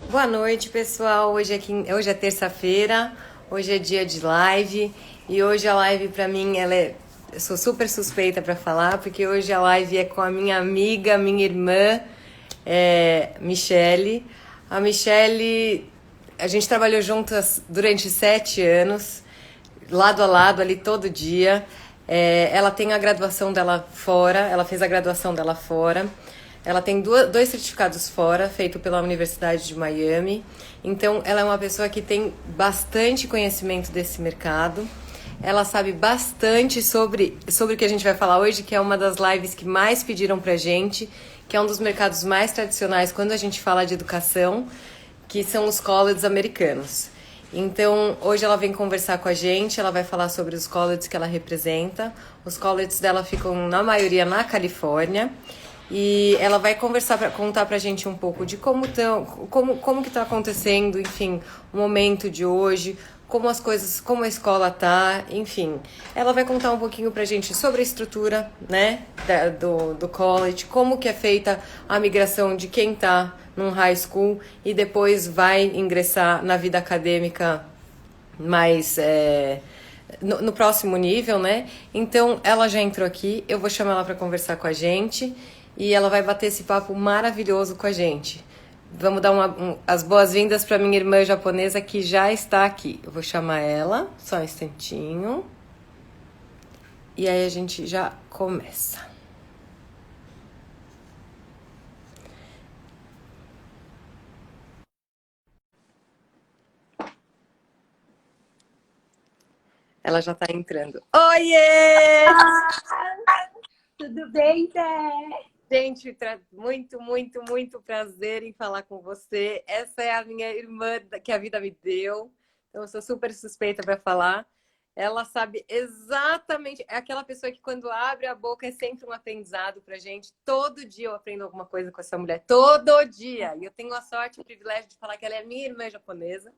Boa noite, pessoal. Hoje é terça-feira, hoje é dia de live e hoje a live pra mim eu sou super suspeita pra falar porque hoje a live é com a minha amiga, minha irmã, Michele. A Michele, a gente trabalhou juntas durante 7 anos, lado a lado ali todo dia. Ela tem a graduação dela fora, ela fez a graduação dela fora. Ela tem dois certificados fora, feito pela Universidade de Miami. Então, ela é uma pessoa que tem bastante conhecimento desse mercado. Ela sabe bastante sobre o que a gente vai falar hoje, que é uma das lives que mais pediram pra gente, que é um dos mercados mais tradicionais quando a gente fala de educação, que são os colleges americanos. Então, hoje ela vem conversar com a gente, ela vai falar sobre os colleges que ela representa. Os colleges dela ficam, na maioria, na Califórnia. E ela vai contar pra gente um pouco de como que tá acontecendo, enfim, o momento de hoje, como as coisas, como a escola tá, enfim. Ela vai contar um pouquinho pra gente sobre a estrutura, né, do college, como que é feita a migração de quem tá num high school e depois vai ingressar na vida acadêmica mais no próximo nível, né? Então ela já entrou aqui, eu vou chamar ela para conversar com a gente e ela vai bater esse papo maravilhoso com a gente. Vamos dar as boas-vindas para minha irmã japonesa que já está aqui. Eu vou chamar ela, só um instantinho. E aí a gente já começa. Ela já está entrando. Oiê! Tudo bem, Té? Gente, muito, muito, muito prazer em falar com você. Essa é a minha irmã que a vida me deu. Então, eu sou super suspeita para falar. Ela sabe exatamente. É aquela pessoa que, quando abre a boca, é sempre um aprendizado para gente. Todo dia eu aprendo alguma coisa com essa mulher. Todo dia. E eu tenho a sorte e o privilégio de falar que ela é minha irmã japonesa.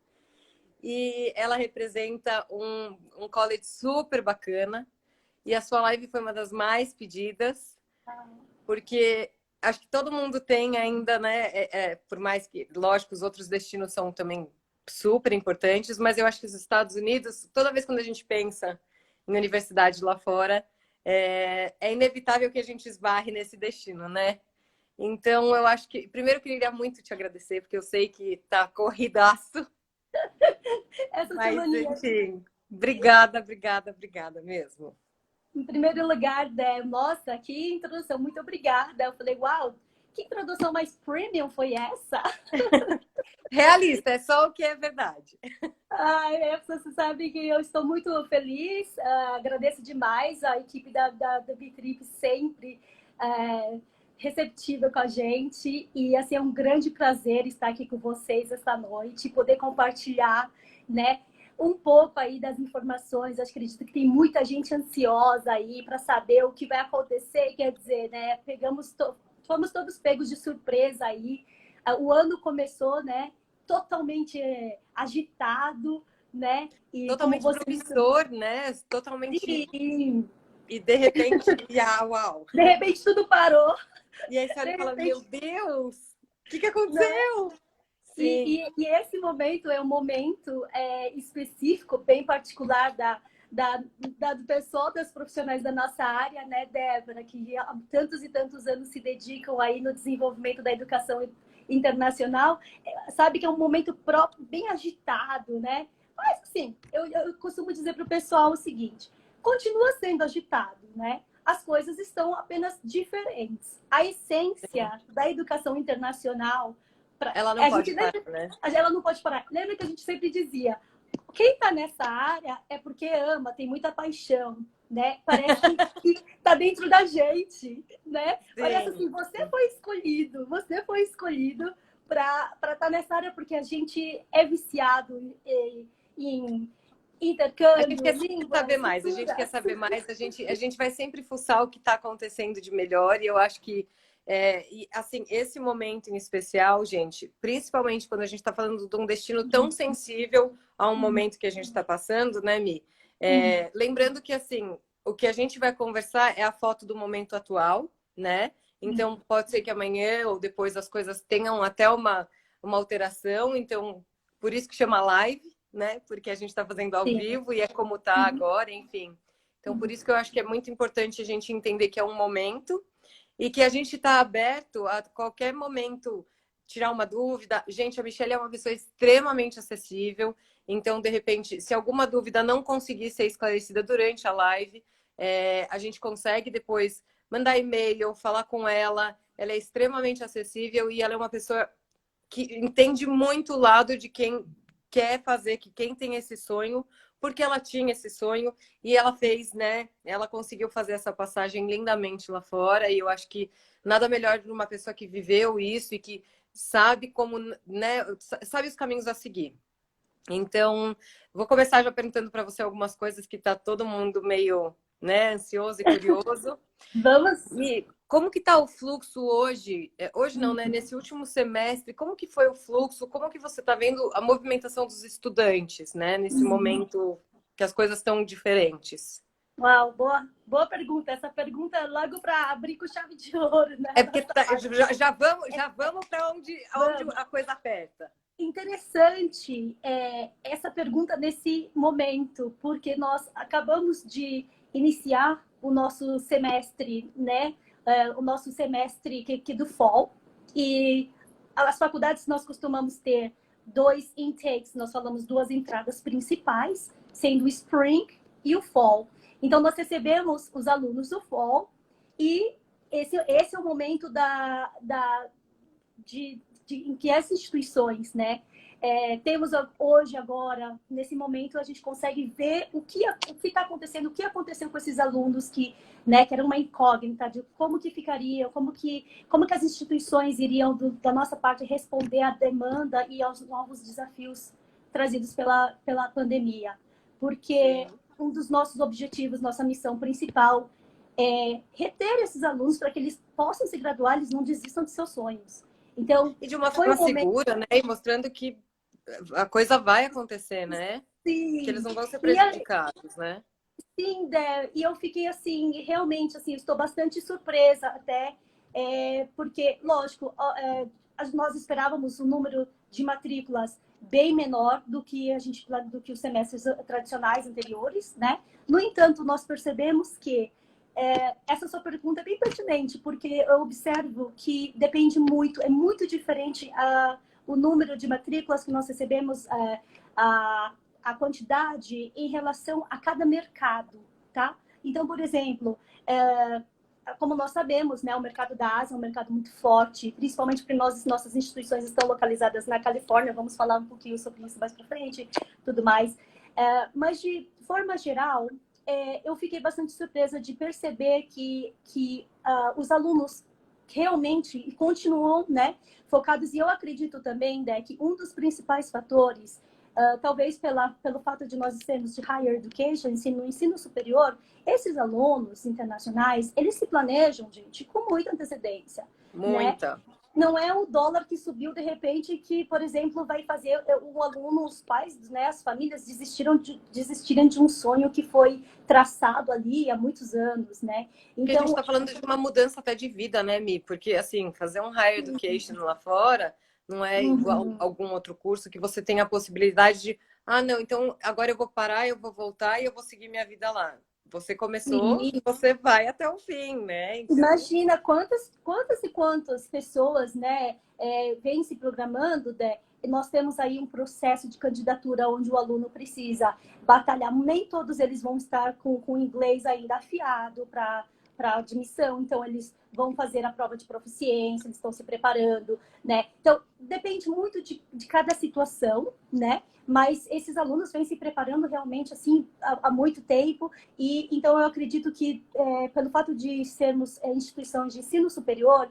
E ela representa um college super bacana. E a sua live foi uma das mais pedidas porque acho que todo mundo tem ainda, né? Por mais que, lógico, os outros destinos são também super importantes, mas eu acho que os Estados Unidos, toda vez quando a gente pensa em universidade lá fora, é inevitável que a gente esbarre nesse destino, né? Então, eu acho que, primeiro, eu queria muito te agradecer, porque eu sei que tá corridaço, Essa mas, semana, enfim, obrigada, obrigada, obrigada mesmo. em primeiro lugar, Dé, nossa, que introdução, muito obrigada. Eu falei, uau, que introdução mais premium foi essa? Realista, é só o que é verdade. Você sabe que eu estou muito feliz, agradeço demais a equipe da Bitrip sempre receptiva com a gente e assim, é um grande prazer estar aqui com vocês esta noite, poder compartilhar, né, um pouco aí das informações. Eu acredito que tem muita gente ansiosa aí para saber o que vai acontecer, quer dizer, né, fomos todos pegos de surpresa aí, o ano começou, né, totalmente agitado, né? E como Totalmente você promissor, né? Totalmente. disse, E de repente, uau! de repente tudo parou, E aí você olha de e fala: Meu repente, Deus, o que né? aconteceu? Sim, E esse momento é um momento específico, bem particular do pessoal, das profissionais da nossa área, né, Débora, que há tantos e tantos anos se dedicam aí no desenvolvimento da educação internacional, sabe que é um momento próprio, bem agitado, né? Mas, assim, eu costumo dizer para o pessoal o seguinte, continua sendo agitado, né? As coisas estão apenas diferentes. A essência da educação internacional ela não a pode gente parar, lembra, né? ela não pode parar. Lembra que a gente sempre dizia, quem está nessa área é porque ama, tem muita paixão, né? Parece que está dentro da gente, né? Parece Sim. assim, você foi escolhido para estar nessa área porque a gente é viciado em A gente intercâmbio, quer sempre saber línguas, mais, a gente quer culturas. saber mais, a gente vai sempre fuçar o que está acontecendo de melhor, e eu acho que, e, assim, esse momento em especial, gente, principalmente quando a gente está falando de um destino tão sensível a um momento que a gente está passando, né, Mi? Lembrando que, assim, o que a gente vai conversar é a foto do momento atual, né? Então, pode ser que amanhã ou depois as coisas tenham até uma alteração, então por isso que chama live, né? Porque a gente está fazendo ao Sim. vivo e é como tá agora, enfim. Então por isso que eu acho que é muito importante a gente entender que é um momento e que a gente está aberto a qualquer momento tirar uma dúvida. Gente, a Michelle é uma pessoa extremamente acessível, então de repente, se alguma dúvida não conseguir ser esclarecida durante a live, a gente consegue depois mandar e-mail ou falar com ela. Ela é extremamente acessível e ela é uma pessoa que entende muito o lado de quem quer fazer, que quem tem esse sonho, porque ela tinha esse sonho e ela fez, né? Ela conseguiu fazer essa passagem lindamente lá fora e eu acho que nada melhor de uma pessoa que viveu isso e que sabe como, né? Sabe os caminhos a seguir. Então, vou começar já perguntando para você algumas coisas que tá todo mundo meio, né, ansioso e curioso. Vamos. E como que tá o fluxo hoje? Hoje não, né? Nesse último semestre, como que foi o fluxo? Como que você está vendo a movimentação dos estudantes, né? Nesse momento que as coisas estão diferentes. Uau, boa pergunta. Essa pergunta é logo para abrir com chave de ouro, né? É porque já vamos para onde a coisa aperta. Interessante essa pergunta nesse momento, porque nós acabamos de iniciar o nosso semestre, né? O nosso semestre que do fall. E as faculdades nós costumamos ter 2 intakes, nós falamos 2 entradas principais, sendo o spring e o fall. Então, nós recebemos os alunos do fall e esse é o momento em que as instituições, né? Temos hoje, agora, nesse momento, a gente consegue ver o que está acontecendo, o que aconteceu com esses alunos que era uma incógnita de como que ficariam, como que as instituições iriam, da nossa parte, responder à demanda e aos novos desafios trazidos pela pandemia. Porque um dos nossos objetivos, nossa missão principal é reter esses alunos para que eles possam se graduar, eles não desistam de seus sonhos. Então, e de uma forma segura, né? E mostrando que a coisa vai acontecer, né? Sim. Que eles não vão ser prejudicados, né? Sim, Dé. E eu fiquei assim, realmente, assim, estou bastante surpresa até, porque, lógico, nós esperávamos um número de matrículas bem menor do que os semestres tradicionais anteriores, né? No entanto, nós percebemos que essa sua pergunta é bem pertinente, porque eu observo que depende muito, é muito diferente o número de matrículas que nós recebemos, a quantidade em relação a cada mercado, tá? Então, por exemplo, como nós sabemos, né, o mercado da Ásia é um mercado muito forte, principalmente porque nossas instituições estão localizadas na Califórnia, vamos falar um pouquinho sobre isso mais para frente, tudo mais. Mas, de forma geral, eu fiquei bastante surpresa de perceber que os alunos realmente continuam, né, focados, e eu acredito também, né, que um dos principais fatores, talvez pelo fato de nós sermos de higher education, no ensino superior, esses alunos internacionais, eles se planejam, gente, com muita antecedência. Muita. Né? Não é o dólar que subiu de repente que, por exemplo, vai fazer o aluno, os pais, né, as famílias desistirem de um sonho que foi traçado ali há muitos anos, né? Então, porque a gente está falando de uma mudança até de vida, né, Mi? Porque, assim, fazer um higher education lá fora não é igual a algum outro curso que você tem a possibilidade de, não, então agora eu vou parar, eu vou voltar e eu vou seguir minha vida lá. Você começou, você vai até o fim, né? Então... Imagina quantas e quantas pessoas, né, vêm se programando, né? Nós temos aí um processo de candidatura onde o aluno precisa batalhar. Nem todos eles vão estar com o inglês ainda afiado para admissão, então eles vão fazer a prova de proficiência, eles estão se preparando, né? Então, depende muito de cada situação, né? Mas esses alunos vêm se preparando realmente assim há muito tempo, e então eu acredito que pelo fato de sermos instituições de ensino superior,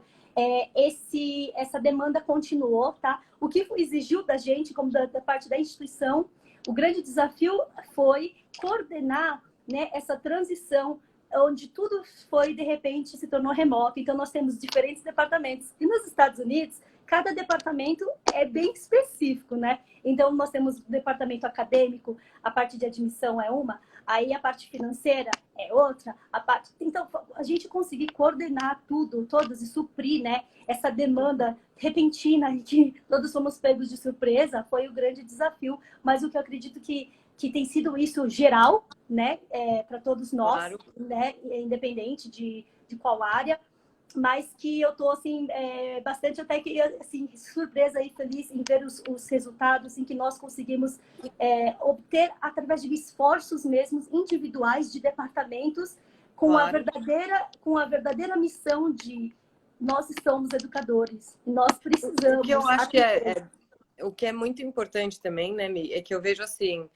essa demanda continuou, tá? O que exigiu da gente, como da parte da instituição, o grande desafio foi coordenar, né, essa transição onde tudo foi, de repente, se tornou remoto. Então, nós temos diferentes departamentos. E nos Estados Unidos, cada departamento é bem específico, né? Então, nós temos o departamento acadêmico, a parte de admissão é uma, aí a parte financeira é outra, a parte... Então, a gente conseguir coordenar tudo, todos, e suprir, né, essa demanda repentina, que todos fomos pegos de surpresa, foi o grande desafio, mas o que eu acredito que tem sido isso geral, né, para todos nós, Claro. né, independente de qual área, mas que eu tô assim bastante até que assim surpresa e feliz em ver os resultados em que nós conseguimos obter através de esforços mesmos individuais de departamentos com Claro. a verdadeira missão de nós somos educadores, nós precisamos. O que eu acho que o que é muito importante também, né, Mi, é que eu vejo assim,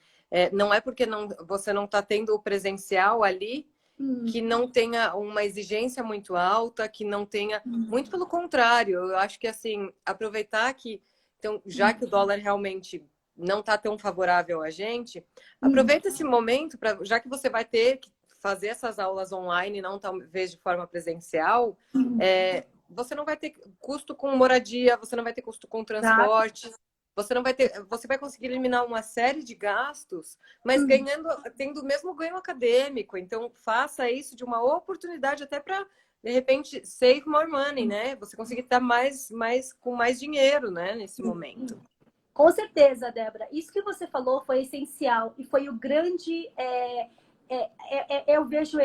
não é porque você não está tendo o presencial ali que não tenha uma exigência muito alta, que não tenha... Muito pelo contrário, eu acho que, assim, aproveitar que... Então, já que o dólar realmente não está tão favorável a gente, aproveita esse momento, já que você vai ter que fazer essas aulas online, não talvez de forma presencial, você não vai ter custo com moradia, você não vai ter custo com transporte... Você vai conseguir eliminar uma série de gastos, mas tendo o mesmo ganho acadêmico. Então, faça isso de uma oportunidade até para, de repente, save more money, né? Você conseguir estar com mais dinheiro, né, nesse momento. Com certeza, Débora. Isso que você falou foi essencial e foi o grande... eu vejo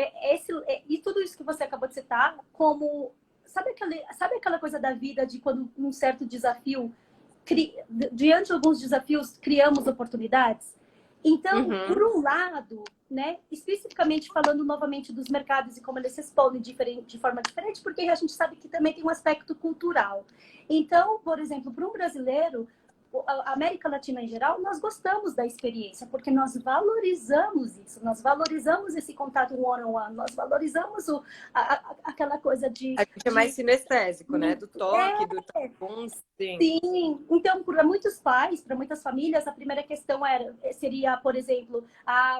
e tudo isso que você acabou de citar como... Sabe aquela coisa da vida de quando um certo desafio... diante de alguns desafios, criamos oportunidades. Então, por um lado, né, especificamente falando novamente dos mercados e como eles respondem de forma diferente, porque a gente sabe que também tem um aspecto cultural. Então, por exemplo, para um brasileiro, a América Latina em geral, nós gostamos da experiência, porque nós valorizamos isso, nós valorizamos esse contato one-on-one, nós valorizamos aquela coisa de... A gente é mais sinestésico, né? Do toque, do bom, sim. Sim, então para muitos pais, para muitas famílias, a primeira questão seria, por exemplo,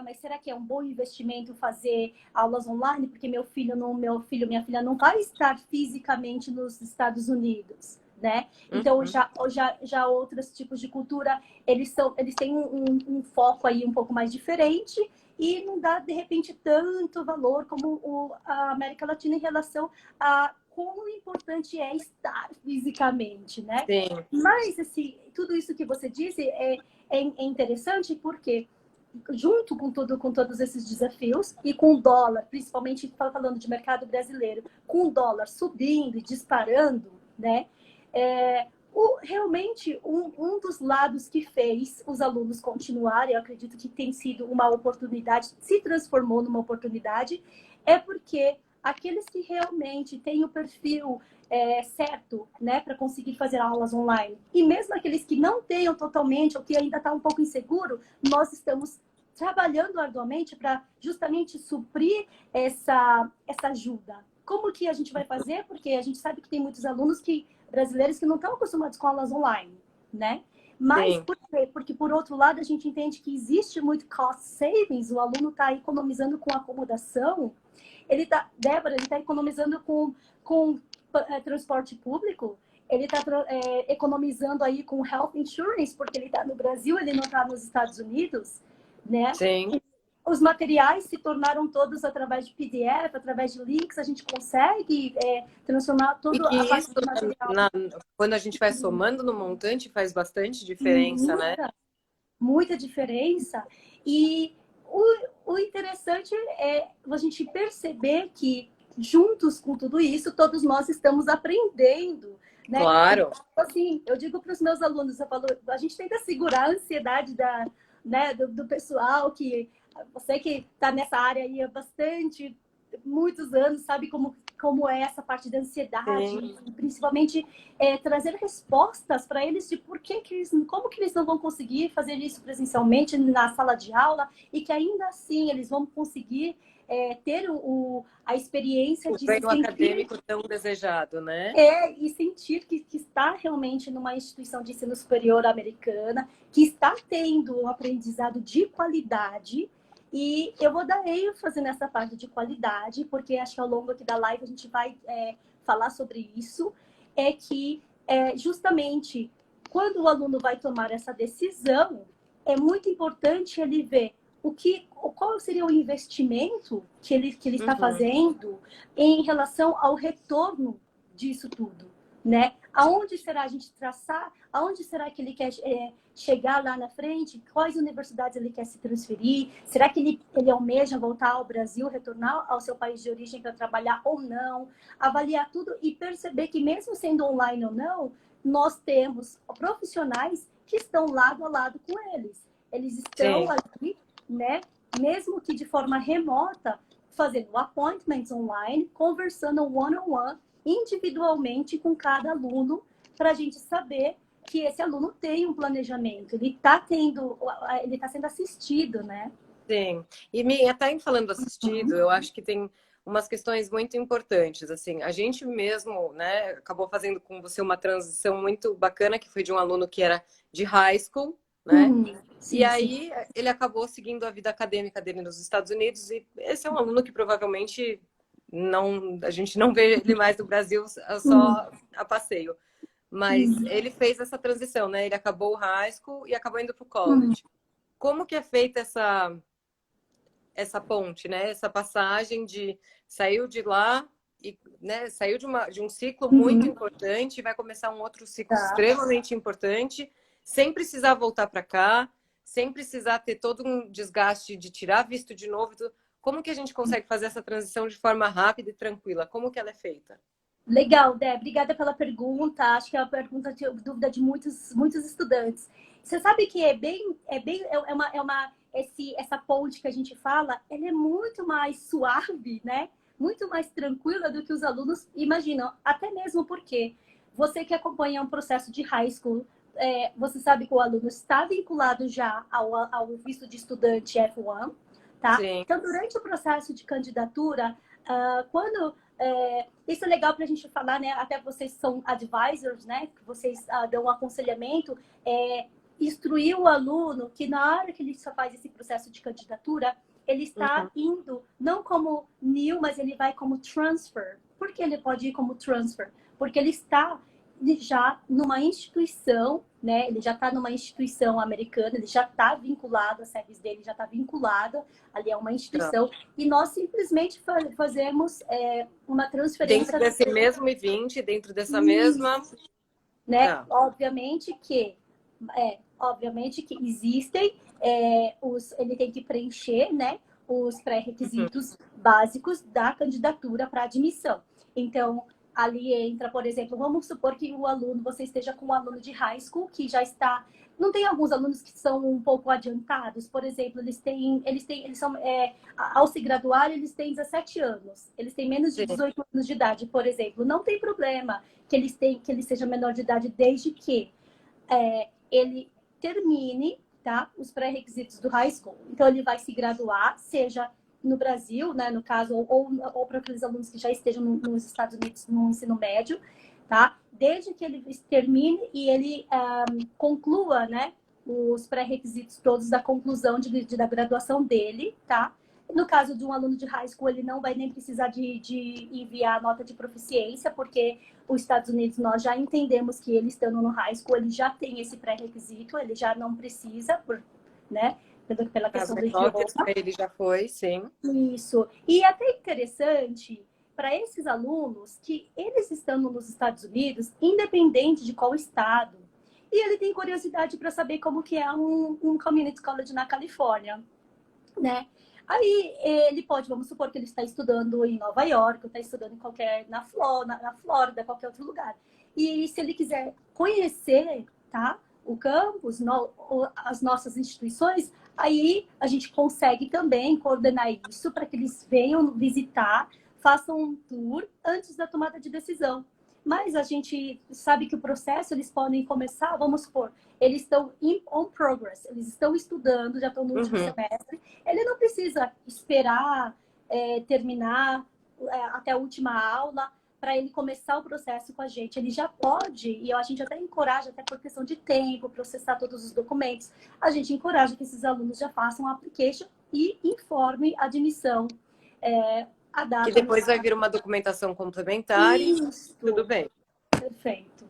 mas será que é um bom investimento fazer aulas online? Porque minha filha não vai estar fisicamente nos Estados Unidos, né? Então já outros tipos de cultura, eles têm um foco aí um pouco mais diferente e não dá de repente tanto valor como a América Latina em relação a como importante é estar fisicamente, né? Sim. Mas, assim, tudo isso que você disse é interessante porque, junto com todos esses desafios e com o dólar, principalmente falando de mercado brasileiro, com o dólar subindo e disparando, né? Realmente, um dos lados que fez os alunos continuarem, eu acredito que tem sido uma oportunidade, se transformou numa oportunidade, é porque aqueles que realmente têm o perfil certo, né, para conseguir fazer aulas online, e mesmo aqueles que não tenham totalmente, ou que ainda está um pouco inseguro, nós estamos trabalhando arduamente para justamente suprir essa ajuda. Como que a gente vai fazer? Porque a gente sabe que tem muitos alunos brasileiros que não estão acostumados com aulas online, né? Mas por quê? Porque, por outro lado, a gente entende que existe muito cost savings, o aluno está economizando com acomodação, Débora, ele está economizando com transporte público, ele está economizando aí com health insurance, porque ele está no Brasil, ele não está nos Estados Unidos, né? Sim. Os materiais se tornaram todos através de PDF, através de links, a gente consegue transformar todo a parte do material. Quando a gente vai somando no montante, faz bastante diferença, né? Muita diferença. E o interessante é a gente perceber que, juntos com tudo isso, todos nós estamos aprendendo, né? Claro. Então, assim, eu digo para os meus alunos, eu falo, a gente tenta segurar a ansiedade do pessoal, que você que está nessa área aí há muitos anos, sabe como é essa parte da ansiedade, e principalmente trazer respostas para eles de como que eles não vão conseguir fazer isso presencialmente na sala de aula e que ainda assim eles vão conseguir ter a experiência de ganho acadêmico tão desejado, né? E sentir que está realmente numa instituição de ensino superior americana, que está tendo um aprendizado de qualidade. E eu vou dar ênfase nessa parte de qualidade, porque acho que ao longo aqui da live a gente vai falar sobre isso, é que justamente quando o aluno vai tomar essa decisão, é muito importante ele ver qual seria o investimento que ele está fazendo em relação ao retorno disso tudo, né? Aonde será a gente traçar? Aonde será que ele quer chegar lá na frente? Quais universidades ele quer se transferir? Será que ele almeja voltar ao Brasil, retornar ao seu país de origem para trabalhar ou não? Avaliar tudo e perceber que mesmo sendo online ou não, nós temos profissionais que estão lado a lado com eles. Eles estão ali, né? Mesmo que de forma remota, fazendo appointments online, conversando one-on-one, individualmente com cada aluno, para a gente saber que esse aluno tem um planejamento, ele está sendo assistido, né? Sim. E até em falando assistido, eu acho que tem umas questões muito importantes. Assim, a gente mesmo, né, acabou fazendo com você uma transição muito bacana, que foi de um aluno que era de high school, né? Sim, e aí ele acabou seguindo a vida acadêmica dele nos Estados Unidos, e esse é um aluno que provavelmente a gente não vê ele mais no Brasil só a passeio. Mas ele fez essa transição, né? Ele acabou o high school e acabou indo para o college. Como que é feita essa ponte, né? Essa passagem de saiu de lá e, né, saiu de um ciclo muito importante e vai começar um outro ciclo extremamente importante, sem precisar voltar para cá, sem precisar ter todo um desgaste de tirar visto de novo. Como que a gente consegue fazer essa transição de forma rápida e tranquila? Como que ela é feita? Legal, Dé. Obrigada pela pergunta. Acho que é uma pergunta de dúvida de muitos estudantes. Você sabe que essa ponte que a gente fala, ela é muito mais suave, né? Muito mais tranquila do que os alunos imaginam. Até mesmo porque você que acompanha um processo de high school, você sabe que o aluno está vinculado já ao visto de estudante F1, tá? Sim. Então, durante o processo de candidatura, isso é legal para a gente falar, né? Até vocês são advisors, né? Que vocês dão um aconselhamento, instruir o aluno que na hora que ele só faz esse processo de candidatura, ele está indo não como new, mas ele vai como transfer. Por que ele pode ir como transfer? Porque ele está já numa instituição, né? Ele já está numa instituição americana, ele já está vinculado, a serviço dele já está vinculada ali a uma instituição, e nós simplesmente fazemos uma transferência... Dentro desse mesmo I-20, dentro dessa mesma... Né? Obviamente que existem, ele tem que preencher, né, os pré-requisitos básicos da candidatura para admissão. Então, ali entra, por exemplo, vamos supor que você esteja com um aluno de high school que já está... Não tem alguns alunos que são um pouco adiantados? Por exemplo, ao se graduar, eles têm 17 anos. Eles têm menos de 18 anos de idade, por exemplo. Não tem problema que ele seja menor de idade, desde que ele termine, tá, os pré-requisitos do high school. Então, ele vai se graduar, seja no Brasil, né, no caso, ou para aqueles alunos que já estejam nos Estados Unidos no ensino médio, tá? Desde que ele termine e ele conclua, né, os pré-requisitos todos da conclusão da graduação dele, tá? No caso de um aluno de high school, ele não vai nem precisar de enviar a nota de proficiência, porque os Estados Unidos, nós já entendemos que ele estando no high school, ele já tem esse pré-requisito, ele já não precisa, né? Pela questão do idioma. Ele já foi, sim. Isso. E até interessante para esses alunos que eles estando nos Estados Unidos, independente de qual estado, e ele tem curiosidade para saber como que é um community college na Califórnia, né? Aí ele pode, vamos supor que ele está estudando em Nova York, ou está estudando na Flórida, qualquer outro lugar. E se ele quiser conhecer, tá, o campus, as nossas instituições, aí a gente consegue também coordenar isso para que eles venham visitar, façam um tour antes da tomada de decisão. Mas a gente sabe que o processo, eles podem começar, vamos supor, eles estão on progress, eles estão estudando, já estão no último semestre. Ele não precisa esperar terminar até a última aula para ele começar o processo com a gente. Ele já pode, e a gente até encoraja, até por questão de tempo, processar todos os documentos, a gente encoraja que esses alunos já façam a application e informe a admissão. A data que depois vai vir uma documentação complementar. Isso. Tudo bem. Perfeito.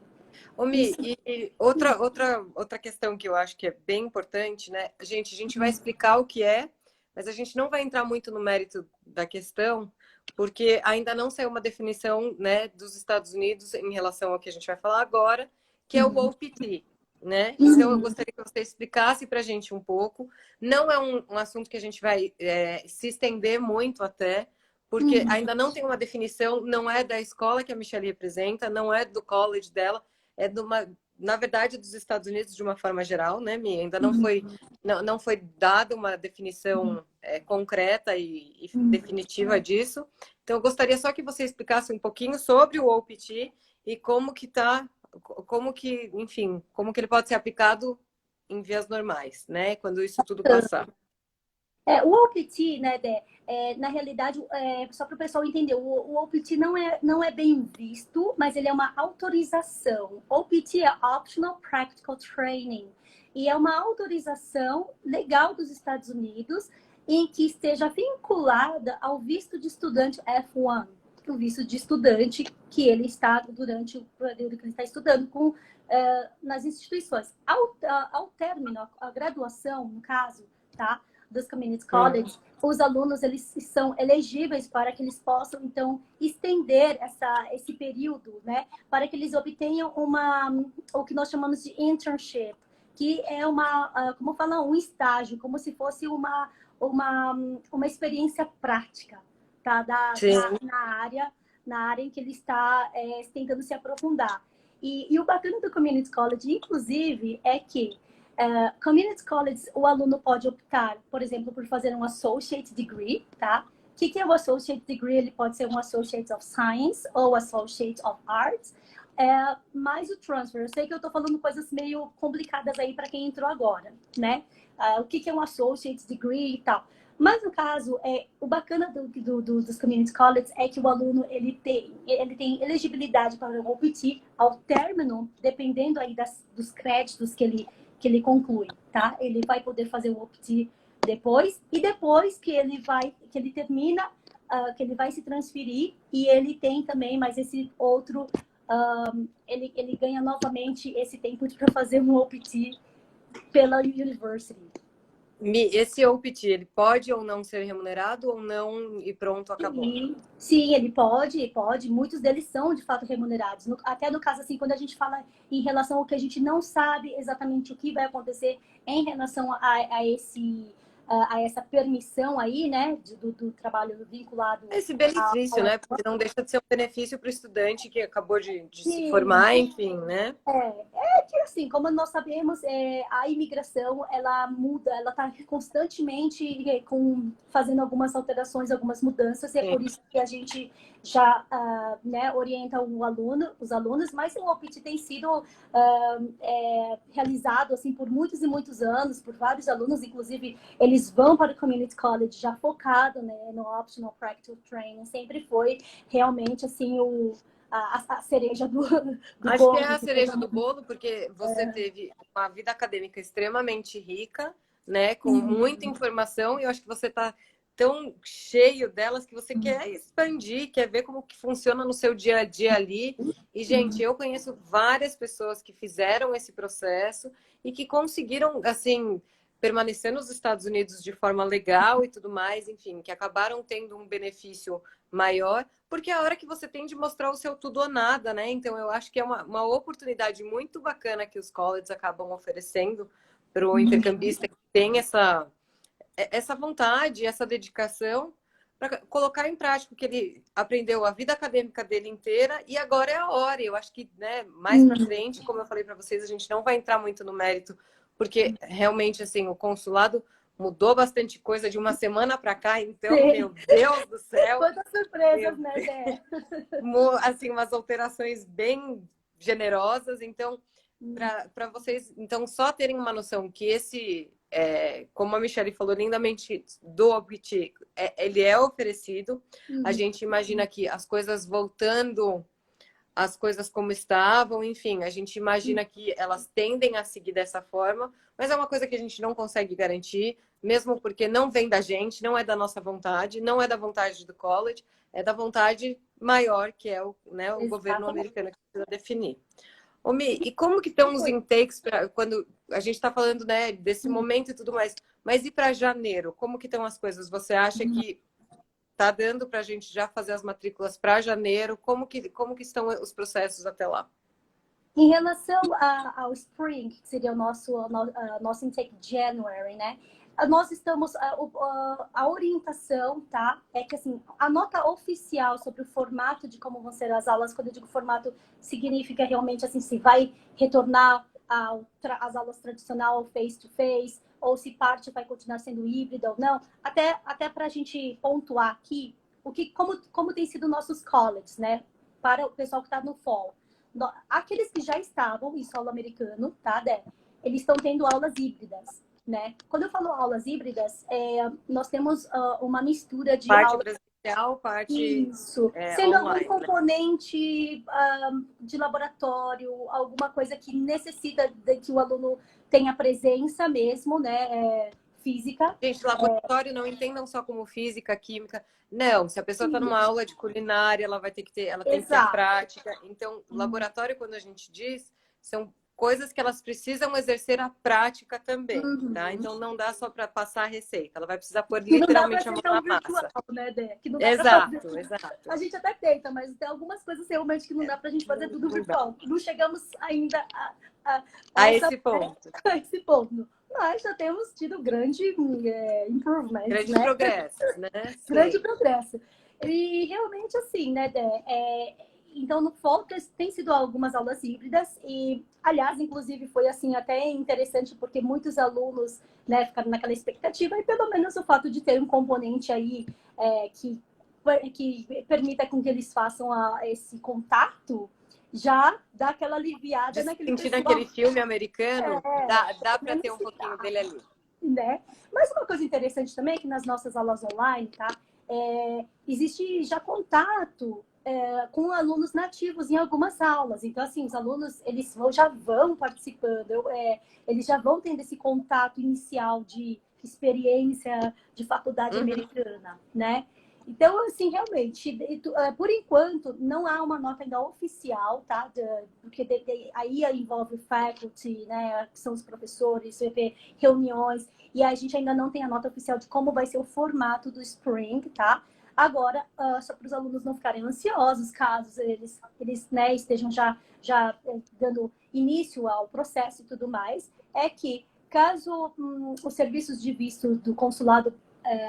Ô, Mi, e outra questão que eu acho que é bem importante, né? A gente vai explicar o que é, mas a gente não vai entrar muito no mérito da questão, porque ainda não saiu uma definição, né, dos Estados Unidos em relação ao que a gente vai falar agora, que é o OPT, né? Então, eu gostaria que você explicasse para a gente um pouco. Não é um assunto que a gente vai se estender muito até, porque ainda não tem uma definição, não é da escola que a Michelle representa, não é do college dela, é de uma, na verdade, dos Estados Unidos de uma forma geral, né, Mi? Ainda não foi dada uma definição concreta e definitiva disso. Então, eu gostaria só que você explicasse um pouquinho sobre o OPT e como que tá, como que, enfim, como que ele pode ser aplicado em vias normais, né? Quando isso tudo passar. O OPT, né, Dé, na realidade, só para o pessoal entender, o OPT não é bem visto, mas ele é uma autorização. OPT é Optional Practical Training. E é uma autorização legal dos Estados Unidos em que esteja vinculada ao visto de estudante F1, o visto de estudante que ele está durante o período que ele está estudando nas instituições. Ao término, a graduação, no caso, tá? Dos community colleges, os alunos eles são elegíveis para que eles possam então estender esse período, né, para que eles obtenham o que nós chamamos de internship, que é como falar, um estágio, como se fosse uma experiência prática, tá, na área em que ele está tentando se aprofundar. E o bacana do community college, inclusive, é que community college, o aluno pode optar, por exemplo, por fazer um associate degree, tá? O que é o associate degree? Ele pode ser um associate of science ou associate of arts. Mais o transfer. Eu sei que eu estou falando coisas meio complicadas aí para quem entrou agora, né? O que é um associate degree e tal. Mas no caso, o bacana dos community colleges é que o aluno ele tem elegibilidade para o OPT ao término, dependendo aí dos créditos que ele conclui, tá? Ele vai poder fazer o OPT depois, e depois que ele termina, que ele vai se transferir, e ele tem também mais esse outro, ele ganha novamente esse tempo para fazer um OPT pela university. Esse OPT, ele pode ou não ser remunerado ou não e pronto, acabou? Sim, ele pode. Muitos deles são, de fato, remunerados. Até no caso, assim, quando a gente fala em relação ao que a gente não sabe exatamente o que vai acontecer em relação a essa permissão aí, né, do trabalho vinculado... Esse benefício, né? Porque não deixa de ser um benefício para o estudante que acabou de se formar, enfim, né? Que assim, como nós sabemos, a imigração, ela muda, ela está constantemente fazendo algumas alterações, algumas mudanças, e é por isso que a gente já orienta os alunos, mas o OPT tem sido realizado assim, por muitos e muitos anos, por vários alunos, inclusive eles vão para o Community College já focado, né, no Optional Practical Training, sempre foi realmente assim a cereja do Acho bolo. que é a cereja do bolo, porque você teve uma vida acadêmica extremamente rica, né, com muita informação, e eu acho que você está tão cheio delas que você quer expandir, quer ver como que funciona no seu dia a dia ali. E, gente, eu conheço várias pessoas que fizeram esse processo e que conseguiram, assim, permanecer nos Estados Unidos de forma legal e tudo mais, enfim, que acabaram tendo um benefício maior, porque é a hora que você tem de mostrar o seu tudo ou nada, né? Então, eu acho que é uma oportunidade muito bacana que os colleges acabam oferecendo para o intercambista que tem essa vontade, essa dedicação para colocar em prática o que ele aprendeu a vida acadêmica dele inteira, e agora é a hora. Eu acho que, né, mais para frente, como eu falei para vocês, a gente não vai entrar muito no mérito, porque realmente assim, o consulado mudou bastante coisa de uma semana para cá, então, meu Deus do céu. Quantas surpresas, né, Zé? Assim, umas alterações bem generosas, então, para vocês, então, só terem uma noção que como a Michelle falou lindamente, do OPT, ele é oferecido. A gente imagina que as coisas voltando, as coisas como estavam, enfim, a gente imagina que elas tendem a seguir dessa forma, mas é uma coisa que a gente não consegue garantir, mesmo porque não vem da gente, não é da nossa vontade, não é da vontade do college, é da vontade maior, que é o governo americano que precisa definir. Ô, Mi, e como que estão os intakes para quando a gente está falando, né, desse momento e tudo mais? Mas e para janeiro? Como que estão as coisas? Você acha que tá dando para a gente já fazer as matrículas para janeiro? Como que estão os processos até lá? Em relação ao Spring, que seria o nosso intake January, né? Nós estamos, a orientação, tá? É que, assim, a nota oficial sobre o formato de como vão ser as aulas, quando eu digo formato, significa realmente, assim, se vai retornar às aulas tradicional face-to-face, ou se parte vai continuar sendo híbrida ou não. Até para a gente pontuar aqui, como tem sido nossos colleges, né? Para o pessoal que está no fall. Aqueles que já estavam em solo americano, tá, Dé? Eles estão tendo aulas híbridas, né? Quando eu falo aulas híbridas, nós temos uma mistura de Parte aulas... presencial, parte Isso. Sendo algum online, né? componente de laboratório, alguma coisa que necessita de que o aluno tenha presença mesmo, né? Física. Gente, laboratório não entendam só como física, química. Não, se a pessoa está numa aula de culinária, ela vai ter que ter, ela tem que ter a Exato. prática. Então, laboratório, quando a gente diz, são coisas que elas precisam exercer a prática também, tá? Então, não dá só para passar a receita. Ela vai precisar pôr Que não dá para literalmente a ser mão tão na virtual, massa. né, Dé? Que não dá Exato, fazer. exato. A gente até tenta, mas tem algumas coisas realmente que não dá para a gente fazer tudo Não dá. virtual. Não chegamos ainda a A esse ponto. a esse ponto. Mas já temos tido grande improvements, Grandes né? progressos, né? Grande Sim. progresso. E realmente, assim, né, Dé? Então, no Focus tem sido algumas aulas híbridas e, aliás, inclusive foi, assim, até interessante porque muitos alunos, né, ficaram naquela expectativa e pelo menos o fato de ter um componente aí que permita com que eles façam esse contato já dá aquela aliviada De se naquele sentir pessoal, naquele filme americano, dá para ter um pouquinho dele ali. né? Mas uma coisa interessante também é que nas nossas aulas online, tá? Existe já contato com alunos nativos em algumas aulas. Então, assim, os alunos, já vão participando, eles já vão tendo esse contato inicial de experiência de faculdade americana, né? Então, assim, realmente, por enquanto, não há uma nota ainda oficial, tá? Porque aí envolve o faculty, né? Que são os professores, reuniões, e a gente ainda não tem a nota oficial de como vai ser o formato do Spring, tá? Agora, só para os alunos não ficarem ansiosos, caso eles né, estejam já dando início ao processo e tudo mais, é que caso os serviços de visto do consulado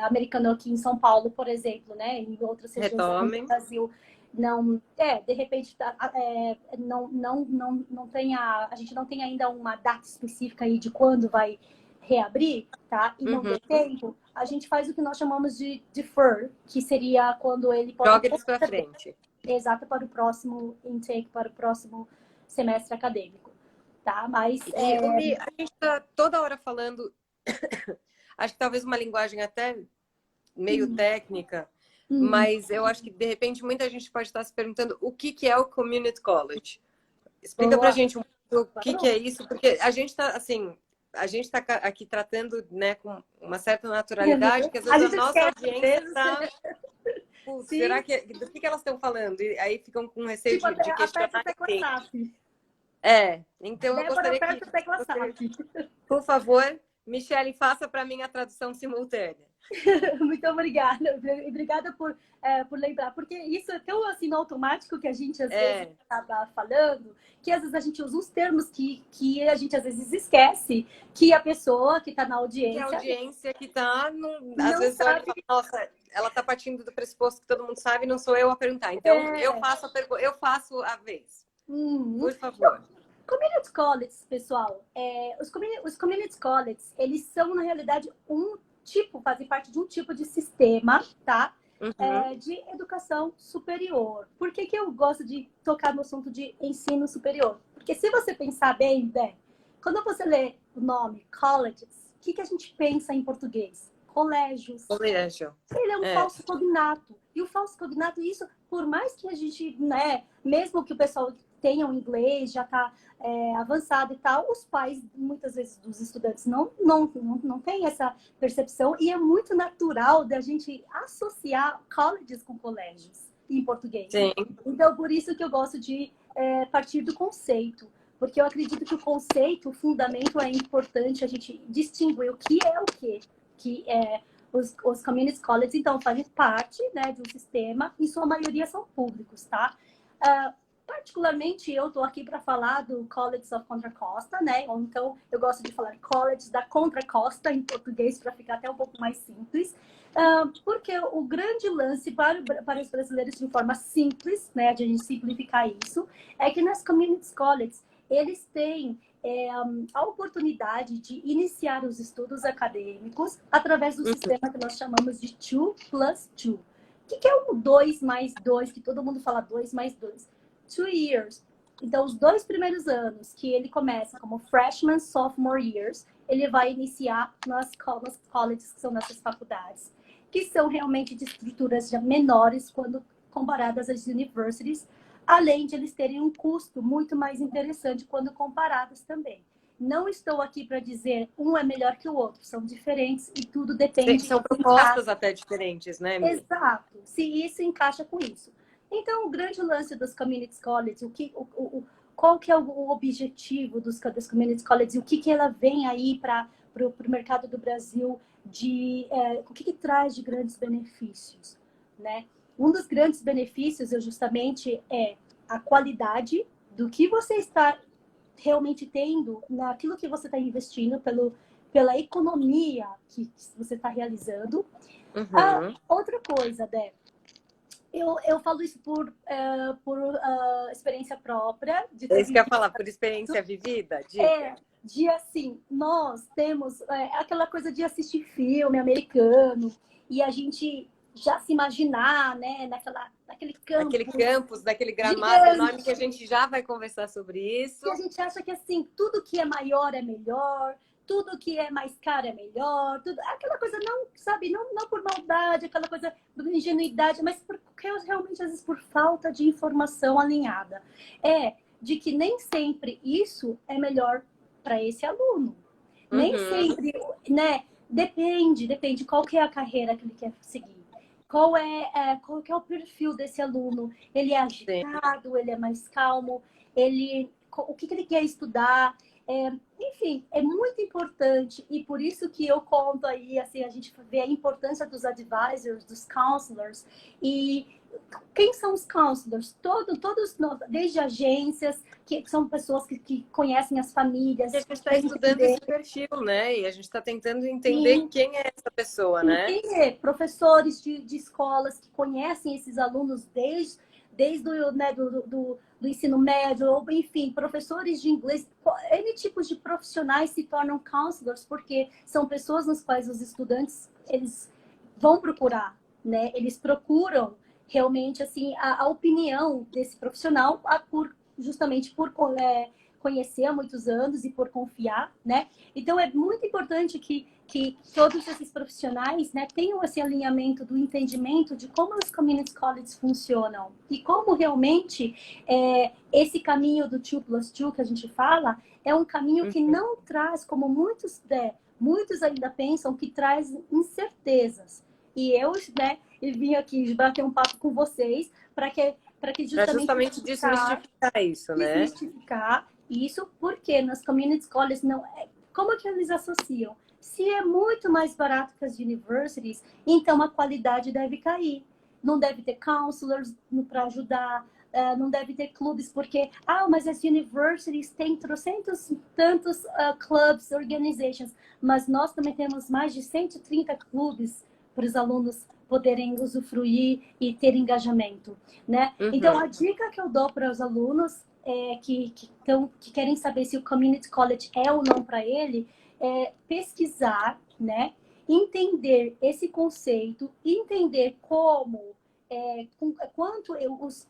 americano aqui em São Paulo, por exemplo, né, em outras regiões do Brasil, não, de repente, não tem a gente não tem ainda uma data específica aí de quando vai reabrir, tá? E não der tempo, a gente faz o que nós chamamos de defer, que seria quando ele pode... Joga eles para frente. Exato, para o próximo intake, para o próximo semestre acadêmico, tá? Mas... E a gente está toda hora falando, acho que talvez uma linguagem até meio técnica, mas eu acho que, de repente, muita gente pode estar se perguntando o que é o Community College. Explica para a gente um pouco o que é isso, porque a gente está, assim... A gente está aqui tratando, né, com uma certa naturalidade, que às vezes a nossa audiência está... Será do que elas estão falando? E aí ficam com receio de questionar. Então eu gostaria que, por favor, Michele, faça para mim a tradução simultânea. Muito obrigada. Obrigada por lembrar, porque isso é tão assim no automático que a gente às vezes acaba falando, que às vezes a gente usa uns termos que a gente às vezes esquece que a pessoa que está na audiência... Que a audiência que está, às vezes olha e fala, nossa, ela está partindo do pressuposto que todo mundo sabe, não sou eu a perguntar. Então eu faço a vez. Por favor. Community colleges, pessoal, os community colleges, eles são na realidade fazem parte de um tipo de sistema, tá? De educação superior. Por que eu gosto de tocar no assunto de ensino superior? Porque se você pensar bem, quando você lê o nome colleges, o que a gente pensa em português? Colégios. Colégio. Ele é um falso cognato. E o falso cognato, isso, por mais que a gente, né, mesmo que o pessoal tenha um inglês, já está avançado e tal, os pais, muitas vezes, dos estudantes não têm essa percepção e é muito natural da gente associar colleges com colégios em português. Sim. Então, por isso que eu gosto de partir do conceito. porque eu acredito que o conceito, o fundamento é importante a gente distinguir o que é o quê, que é os community colleges, então, fazem parte, né, de um sistema, em sua maioria são públicos, tá? Particularmente, eu estou aqui para falar do College of Contra Costa, né? Ou então, eu gosto de falar College da Contra Costa em português, para ficar até um pouco mais simples. Porque o grande lance para os brasileiros, de forma simples, né, de a gente simplificar isso, é que nas community colleges, eles têm a oportunidade de iniciar os estudos acadêmicos através do sistema que nós chamamos de 2+2. O que é o 2 mais 2, que todo mundo fala 2 mais 2? 2 years. Então, os 2 primeiros anos, que ele começa como freshman, sophomore years, ele vai iniciar nas colleges, que são nessas faculdades, que são realmente de estruturas já menores quando comparadas às universities, além de eles terem um custo muito mais interessante quando comparados também. Não estou aqui para dizer um é melhor que o outro, são diferentes e tudo depende... São propostas até diferentes, né, Mi? Exato, se isso encaixa com isso. Então, o grande lance dos community colleges, qual que é o objetivo dos community colleges, o que ela vem aí para o mercado do Brasil, o que traz de grandes benefícios, né? Um dos grandes benefícios, justamente, é a qualidade do que você está realmente tendo naquilo que você está investindo, pela economia que você está realizando. Outra coisa, Dé, eu falo isso por experiência própria. É isso que eu ia falar, por experiência vivida? Diga. Assim, nós temos aquela coisa de assistir filme americano e a gente já se imaginar, né, naquele campus. Naquele gramado enorme, que a gente já vai conversar sobre isso. E a gente acha que, assim, tudo que é maior é melhor, tudo que é mais caro é melhor, aquela coisa não, sabe, não por maldade, aquela coisa por ingenuidade, mas porque realmente, às vezes, por falta de informação alinhada. De que nem sempre isso é melhor para esse aluno. Nem sempre, né? Depende qual que é a carreira que ele quer seguir. Qual que é o perfil desse aluno? Ele é agitado, Sim. Ele é mais calmo, o que ele quer estudar? Enfim, é muito importante e por isso que eu conto aí, assim, a gente vê a importância dos advisors, dos counselors. E quem são os counselors? Todos nós, desde agências, que são pessoas que conhecem as famílias. E a gente está estudando esse perfil, né? E a gente está tentando entender Sim. quem é essa pessoa, né? Professores de escolas que conhecem esses alunos desde do ensino médio, ou enfim, professores de inglês, N tipos de profissionais se tornam counselors, porque são pessoas nas quais os estudantes, eles vão procurar, né? Eles procuram realmente, assim, a opinião desse profissional justamente por conhecer há muitos anos e por confiar, né? Então, é muito importante que todos esses profissionais, né, tenham esse alinhamento do entendimento de como os community colleges funcionam e como realmente esse caminho do 2+2 que a gente fala é um caminho que não traz, como muitos ainda pensam, que traz incertezas. E eu, né, vim aqui bater um papo com vocês para que justamente desmistificar isso, né? Desmistificar isso, porque nas community colleges não é. Como que eles associam? Se é muito mais barato que as universities, então a qualidade deve cair. Não deve ter counselors para ajudar, não deve ter clubes, porque, mas as universities têm tantos clubs, organizations, mas nós também temos mais de 130 clubes para os alunos poderem usufruir e ter engajamento, né? Então, a dica que eu dou para os alunos que querem saber se o community college é ou não para ele, pesquisar, né? Entender esse conceito, entender quanto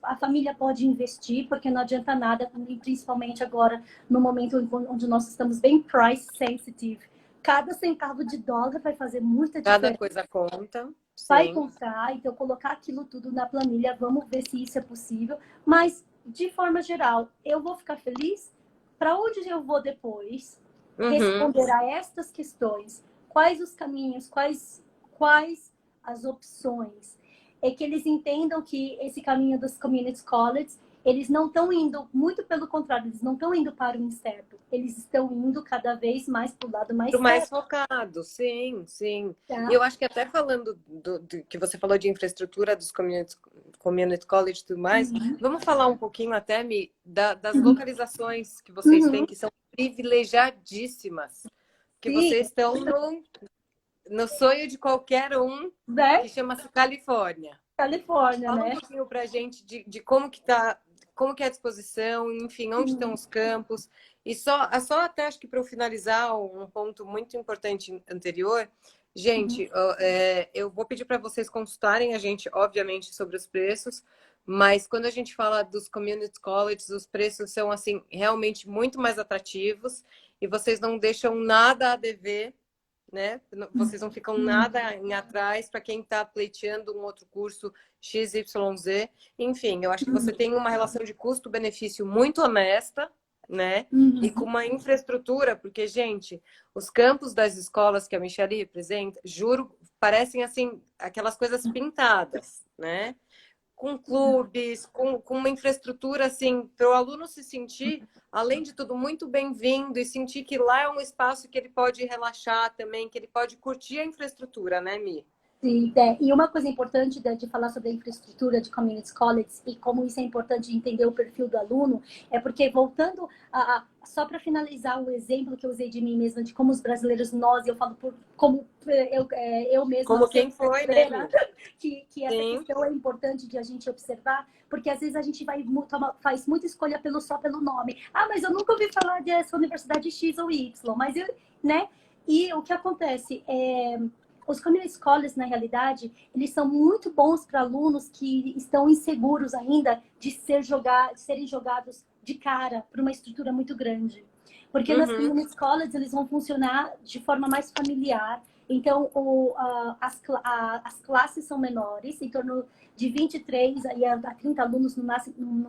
a família pode investir, porque não adianta nada, principalmente agora, no momento onde nós estamos bem price sensitive. Cada centavo de dólar vai fazer muita diferença. Cada coisa conta. Vai contar, então colocar aquilo tudo na planilha, vamos ver se isso é possível. Mas, de forma geral, eu vou ficar feliz? Para onde eu vou depois? Responder a estas questões. Quais os caminhos? Quais as opções? É que eles entendam que esse caminho dos community colleges, eles não estão indo, muito pelo contrário, eles não estão indo para o incerto, eles estão indo cada vez mais para o lado mais Pro mais certo. focado, sim, sim. E Tá? eu acho que até falando que você falou de infraestrutura dos community college e tudo mais, Uhum. vamos falar um pouquinho até, Mi, das Uhum. localizações que vocês têm, Uhum. que são privilegiadíssimas, que Sim, vocês estão no sonho de qualquer um, né? que chama-se Califórnia. Califórnia, Fala um né? pouquinho para a gente de como que tá, como que é a disposição, enfim, onde estão Uhum. os campos. E só até acho que para eu finalizar um ponto muito importante anterior, Uhum. gente, eu vou pedir para vocês consultarem a gente, obviamente, sobre os preços, mas quando a gente fala dos community colleges, os preços são assim realmente muito mais atrativos e vocês não deixam nada a dever, né? Vocês não ficam nada em atrás para quem está pleiteando um outro curso XYZ. Enfim, eu acho que você tem uma relação de custo-benefício muito honesta, né? E com Uhum. uma infraestrutura, porque, gente, os campos das escolas que a Michelle representa, juro, parecem assim, aquelas coisas pintadas, né? Com clubes, com uma infraestrutura assim, para o aluno se sentir, além de tudo, muito bem-vindo e sentir que lá é um espaço que ele pode relaxar também, que ele pode curtir a infraestrutura, né, Mi? Sim, e uma coisa importante de falar sobre a infraestrutura de community colleges e como isso é importante de entender o perfil do aluno, é porque voltando só para finalizar o exemplo que eu usei de mim mesma, de como os brasileiros, nós, eu falo por como eu mesma Como sou quem foi, né, brasileira, Mi? que essa Sim. questão é importante de a gente observar, porque às vezes a gente faz muita escolha só pelo nome. Ah, mas eu nunca ouvi falar dessa universidade X ou Y, mas eu, né? E o que acontece é os community colleges, na realidade, eles são muito bons para alunos que estão inseguros ainda de serem jogados de cara para uma estrutura muito grande. Porque nas Uhum. community colleges eles vão funcionar de forma mais familiar. Então, as classes são menores, em torno de 23 a 30 alunos no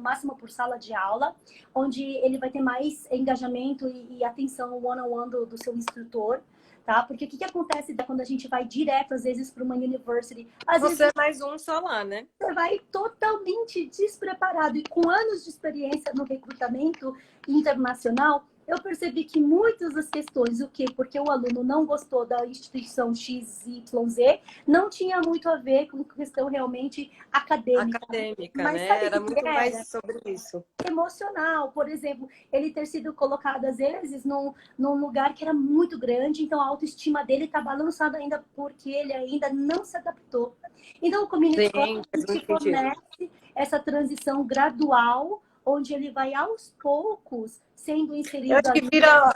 máximo por sala de aula, onde ele vai ter mais engajamento e atenção one-on-one do seu instrutor. Tá? Porque o que acontece quando a gente vai direto, às vezes, para uma university? Às Você vezes é mais um só lá, né? você vai totalmente despreparado e com anos de experiência no recrutamento internacional, eu percebi que muitas das questões, o quê? Porque o aluno não gostou da instituição XYZ, não tinha muito a ver com questão realmente acadêmica. Acadêmica, Mas né? sabe o Era que muito era? mais sobre isso. Emocional, por exemplo, ele ter sido colocado às vezes num lugar que era muito grande, então a autoestima dele está balançada ainda porque ele ainda não se adaptou. Então o Community Sim, faz College te muito sentido. fornece essa transição gradual, onde ele vai aos poucos sendo Eu inserido acho que ali. vira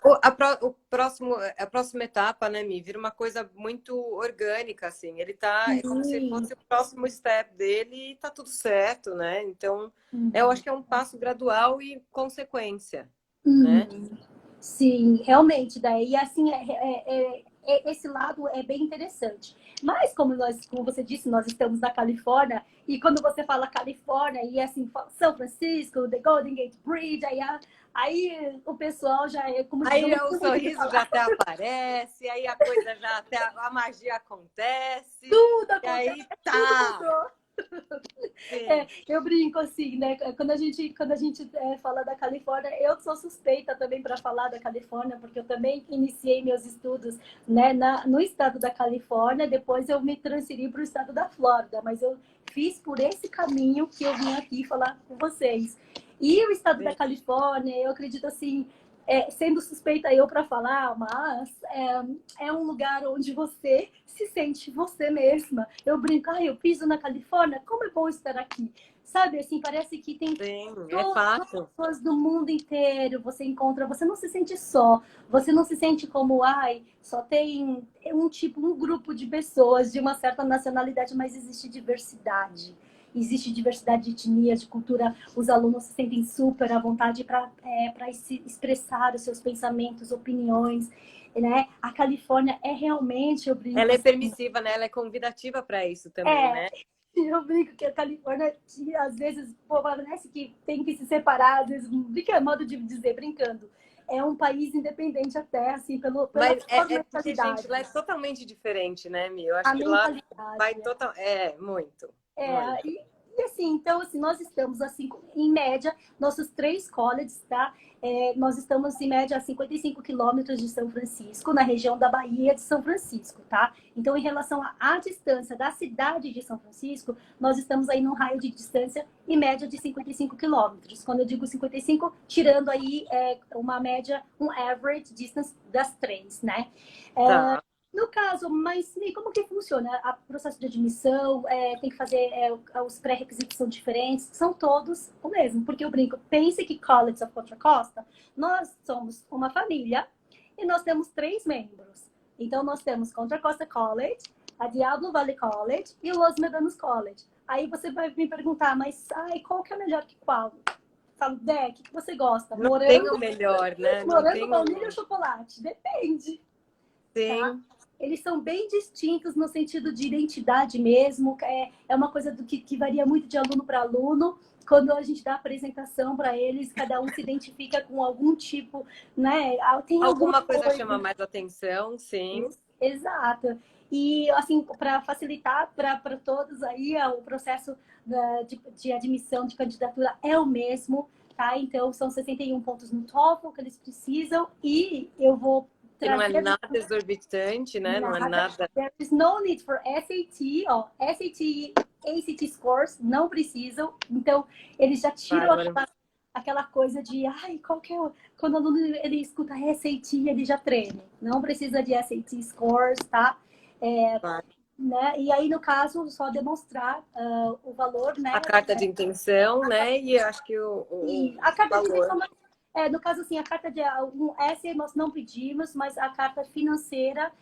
a próxima etapa, né, Mi? Vira uma coisa muito orgânica, assim. Ele tá, é como se Sim. fosse o próximo step dele e tá tudo certo, né? Então, eu Uhum. acho que é um passo gradual e consequência, né? Uhum. Sim, realmente, daí assim esse lado é bem interessante. Mas como você disse, nós estamos na Califórnia e quando você fala Califórnia e assim São Francisco, the Golden Gate Bridge, aí o pessoal já é como diz, eu Aí não o tenho muito o que sorriso já falar. até aparece, aí a coisa já até a magia acontece, Tudo e acontece, aí tudo tá. mudou. Sim. Eu brinco assim, né? Quando a gente fala da Califórnia, eu sou suspeita também para falar da Califórnia, porque eu também iniciei meus estudos, né, no estado da Califórnia, depois eu me transferi para o estado da Flórida, mas eu fiz por esse caminho que eu vim aqui falar com vocês. E o estado da Sim. Califórnia, eu acredito assim, sendo suspeita eu para falar, mas é um lugar onde você se sente você mesma. Eu brinco, eu piso na Califórnia, como é bom estar aqui. Sabe, assim, parece que tem Sim, é todas as fato. pessoas do mundo inteiro, você encontra, você não se sente só, você não se sente como, só tem um grupo de pessoas de uma certa nacionalidade, mas existe diversidade. Existe diversidade de etnias, de cultura, os alunos se sentem super à vontade para expressar os seus pensamentos, opiniões, né? A Califórnia é realmente, eu brinco Ela é assim, permissiva, né? Ela é convidativa para isso também, né? eu brinco que a Califórnia, às vezes, pô, parece que tem que se separar, às vezes, brinca, modo de dizer, brincando. É um país independente até, assim, pela Mas sua é porque, gente, mentalidade. lá é totalmente diferente, né, Mi? Eu acho A que lá mentalidade. vai total. É, muito, É, muito. e, E assim, então, assim, nós estamos, assim, em média, nossos 3 colleges, tá? Nós estamos, em média, a 55 quilômetros de São Francisco, na região da Baía de São Francisco, tá? Então, em relação à distância da cidade de São Francisco, nós estamos aí num raio de distância, em média, de 55 quilômetros. Quando eu digo 55, tirando aí uma média, um average distance das 3, né? Tá. No caso, mas como que funciona? O processo de admissão, tem que fazer, os pré-requisitos são diferentes, são todos o mesmo, porque eu brinco, pense que College of Contra Costa, nós somos uma família e nós temos 3 membros. Então, nós temos Contra Costa College, a Diablo Valley College e o Los Medanos College. Aí você vai me perguntar, mas qual que é melhor que qual? Falo, o que você gosta? Não tem o melhor, né? Não Morango, tem baunilha ou chocolate? Depende. Sim. Tá? Eles são bem distintos no sentido de identidade mesmo. É uma coisa que varia muito de aluno para aluno. Quando a gente dá a apresentação para eles, cada um se identifica com algum tipo, né? Tem alguma coisa chama mais atenção, sim. Exato. E, assim, para facilitar para todos aí, o processo de admissão de candidatura é o mesmo, tá? Então, são 61 pontos no TOEFL que eles precisam e eu vou que não é nada exorbitante, né? Não é nada. There is no need for SAT, SAT, ACT scores, não precisam. Então, eles já tiram aquela coisa de, qual que é quando o aluno ele escuta SAT, ele já treme. Não precisa de SAT scores, tá? Né? E aí, no caso, só demonstrar o valor, né? A carta de intenção, né? E acho que a carta valor. De intenção, no caso, assim, a carta de essa nós não pedimos, mas a carta financeira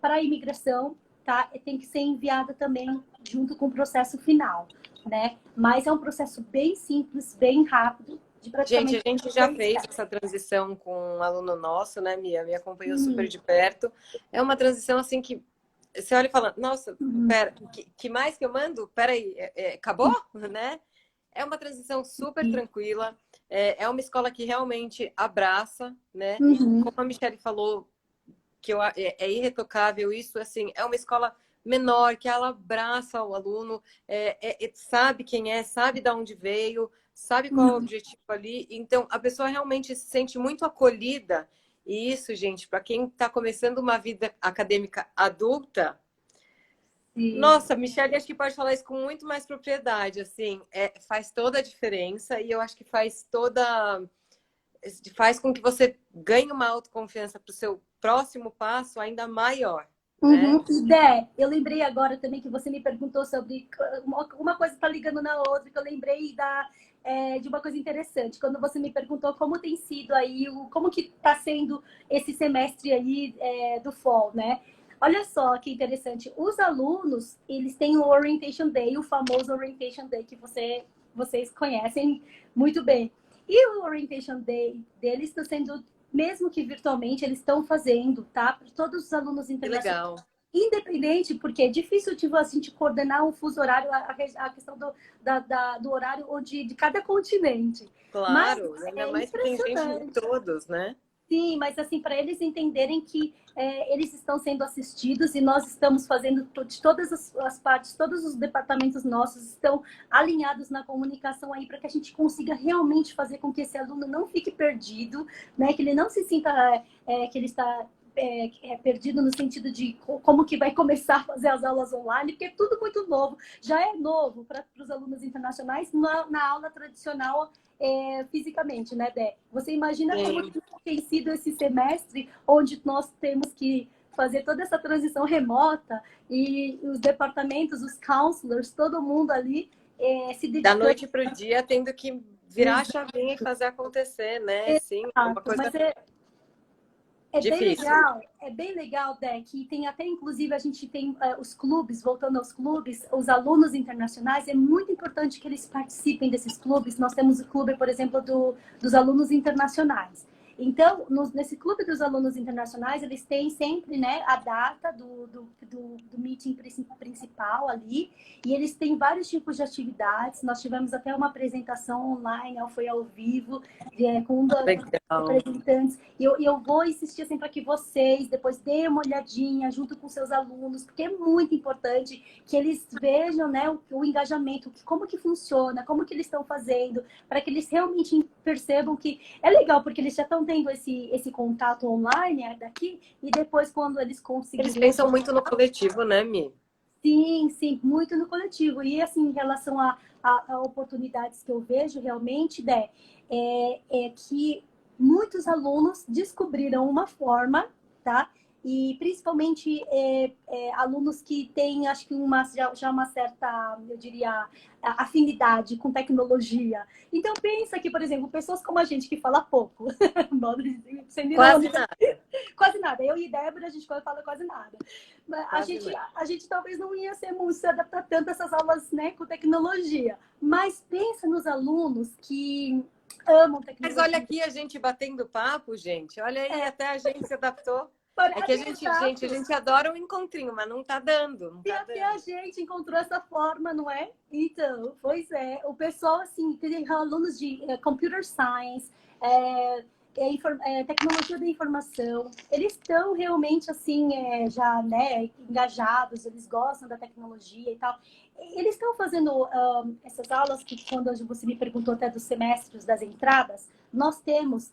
para a imigração, tá? Tem que ser enviada também junto com o processo final, né? Mas é um processo bem simples, bem rápido. Gente, a gente já fez essa transição com um aluno nosso, né, Mia? Me acompanhou super de perto. É uma transição assim que você olha e fala, nossa, pera, que mais que eu mando? Peraí, acabou? Né? É uma transição super tranquila. É uma escola que realmente abraça, né? Como a Michelle falou, que é irretocável isso, assim, é uma escola menor, que ela abraça o aluno, sabe quem sabe de onde veio, sabe qual é o objetivo ali. Então, a pessoa realmente se sente muito acolhida. E isso, gente, para quem está começando uma vida acadêmica adulta, sim. Nossa, Michelle, acho que pode falar isso com muito mais propriedade, assim, faz toda a diferença e eu acho que faz com que você ganhe uma autoconfiança para o seu próximo passo ainda maior. Né? Eu lembrei agora também que você me perguntou sobre uma coisa está ligando na outra, que eu lembrei de uma coisa interessante. Quando você me perguntou como tem sido aí, como que está sendo esse semestre aí do fall, né? Olha só que interessante. Os alunos, eles têm o Orientation Day, o famoso Orientation Day que vocês conhecem muito bem. E o Orientation Day deles está sendo, mesmo que virtualmente, eles estão fazendo, tá? Para todos os alunos internacionais. Legal. Independente, porque é difícil a gente coordenar o fuso horário, a questão do horário de cada continente. Claro, mas ainda mais que tem gente de todos, né? Sim, mas assim, para eles entenderem que eles estão sendo assistidos e nós estamos fazendo de todas as partes, todos os departamentos nossos estão alinhados na comunicação aí para que a gente consiga realmente fazer com que esse aluno não fique perdido, né? Que ele não se sinta que ele está perdido no sentido de como que vai começar a fazer as aulas online, porque é tudo muito novo, já é novo para os alunos internacionais na aula tradicional fisicamente, né, Dé? Você imagina como tem sido esse semestre onde nós temos que fazer toda essa transição remota e os departamentos, os counselors, todo mundo ali se dedicando. Da noite para o dia, tendo que virar a chavinha e fazer acontecer, né? Sim, uma coisa... Mas bem legal, Dé, que tem até, inclusive, a gente tem os clubes, voltando aos clubes, os alunos internacionais, é muito importante que eles participem desses clubes. Nós temos o clube, por exemplo, dos alunos internacionais. Então, nesse clube dos alunos internacionais, eles têm sempre, né, a data do meeting principal ali, e eles têm vários tipos de atividades. Nós tivemos até uma apresentação online, foi ao vivo, com um dos representantes. E eu vou insistir assim, para que vocês depois deem uma olhadinha junto com seus alunos, porque é muito importante que eles vejam, né, o engajamento, como que funciona, como que eles estão fazendo, para que eles realmente percebam que é legal, porque eles já estão tendo esse contato online daqui, e depois quando eles conseguirem... Eles pensam muito no coletivo, né, Mi? Sim, sim, muito no coletivo. E assim, em relação a oportunidades que eu vejo realmente, Dé, é que muitos alunos descobriram uma forma, tá? E principalmente alunos que têm, acho que já uma certa, eu diria, afinidade com tecnologia. Então pensa que, por exemplo, pessoas como a gente que fala pouco, quase nada. Quase nada. Eu e Débora, a gente fala quase nada. A gente talvez não ia se adaptar tanto a essas aulas, né, com tecnologia. Mas pensa nos alunos que amam tecnologia. Mas olha aqui a gente batendo papo, gente. Olha aí, até a gente se adaptou. É que a gente adora um encontrinho, mas não tá dando. E até a gente encontrou essa forma, não é? Então, pois é. O pessoal, assim, tem alunos de computer science, tecnologia da informação, eles estão realmente, assim, já, né, engajados, eles gostam da tecnologia e tal. Eles estão fazendo essas aulas que, quando você me perguntou até dos semestres, das entradas, nós temos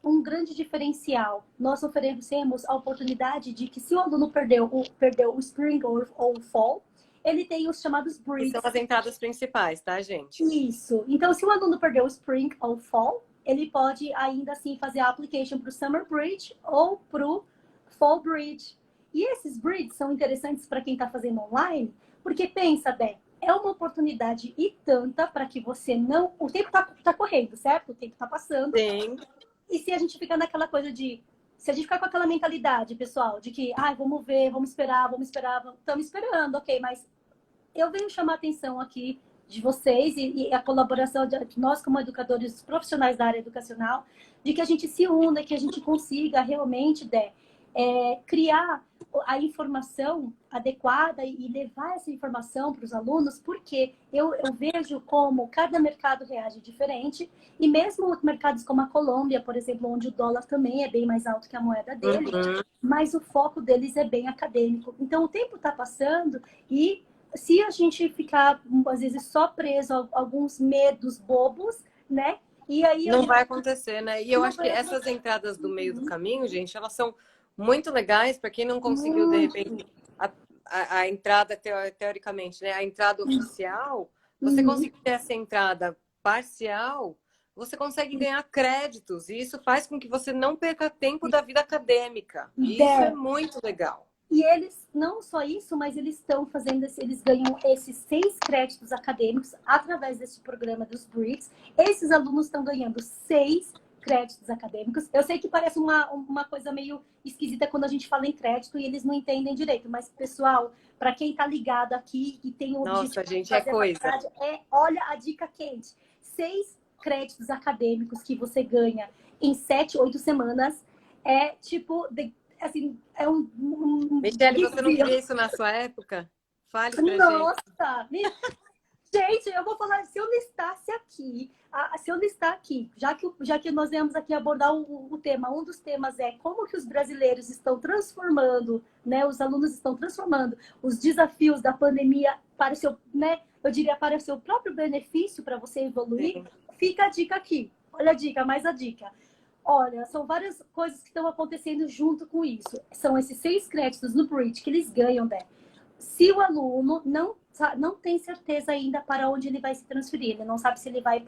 um grande diferencial. Nós oferecemos a oportunidade de que, se o aluno perdeu o Spring ou o Fall, ele tem os chamados Bridges. São as entradas principais, tá, gente? Isso. Então, se o aluno perdeu o Spring ou o Fall, ele pode ainda assim fazer a application para o Summer Bridge ou para o Fall Bridge. E esses bridges são interessantes para quem está fazendo online, porque pensa, bem, é uma oportunidade e tanta para que você não... O tempo tá correndo, certo? O tempo está passando. Sim. E se a gente ficar naquela coisa de... Se a gente ficar com aquela mentalidade, pessoal, de que, vamos ver, vamos esperar, estamos esperando, ok, mas eu venho chamar a atenção aqui de vocês e a colaboração de nós como educadores profissionais da área educacional, de que a gente se una, que a gente consiga realmente criar a informação adequada e levar essa informação para os alunos, porque eu vejo como cada mercado reage diferente, e mesmo mercados como a Colômbia, por exemplo, onde o dólar também é bem mais alto que a moeda dele, mas o foco deles é bem acadêmico. Então, o tempo está passando e se a gente ficar, às vezes, só preso a alguns medos bobos, né? E aí não vai acontecer, né? E eu acho que essas entradas do meio do caminho, gente, elas são muito legais para quem não conseguiu, de repente, a entrada, teoricamente, né? A entrada oficial, você conseguir ter essa entrada parcial, você consegue ganhar créditos. E isso faz com que você não perca tempo da vida acadêmica. E isso é muito legal. E eles, não só isso, mas eles estão fazendo, eles ganham esses 6 créditos acadêmicos através desse programa dos BRICS. Esses alunos estão ganhando 6 créditos acadêmicos. Eu sei que parece uma coisa meio esquisita quando a gente fala em crédito e eles não entendem direito, mas, pessoal, para quem está ligado aqui e tem o objetivo... Nossa, gente, é coisa. Olha a dica quente. 6 créditos acadêmicos que você ganha em 7, 8 semanas é tipo... Assim, é Michele, você não queria isso na sua época? Fale pra gente. Nossa! Gente, eu vou falar, se eu listasse aqui, já que nós viemos aqui abordar o tema, um dos temas é como que os brasileiros estão transformando, né, os alunos estão transformando os desafios da pandemia para o seu, né, eu diria, para o seu próprio benefício, para você evoluir. Sim. Fica a dica aqui. Olha a dica, mais a dica. Olha, são várias coisas que estão acontecendo junto com isso. São esses 6 créditos no Bridge que eles ganham, né? Se o aluno não tem certeza ainda para onde ele vai se transferir, ele não sabe se ele vai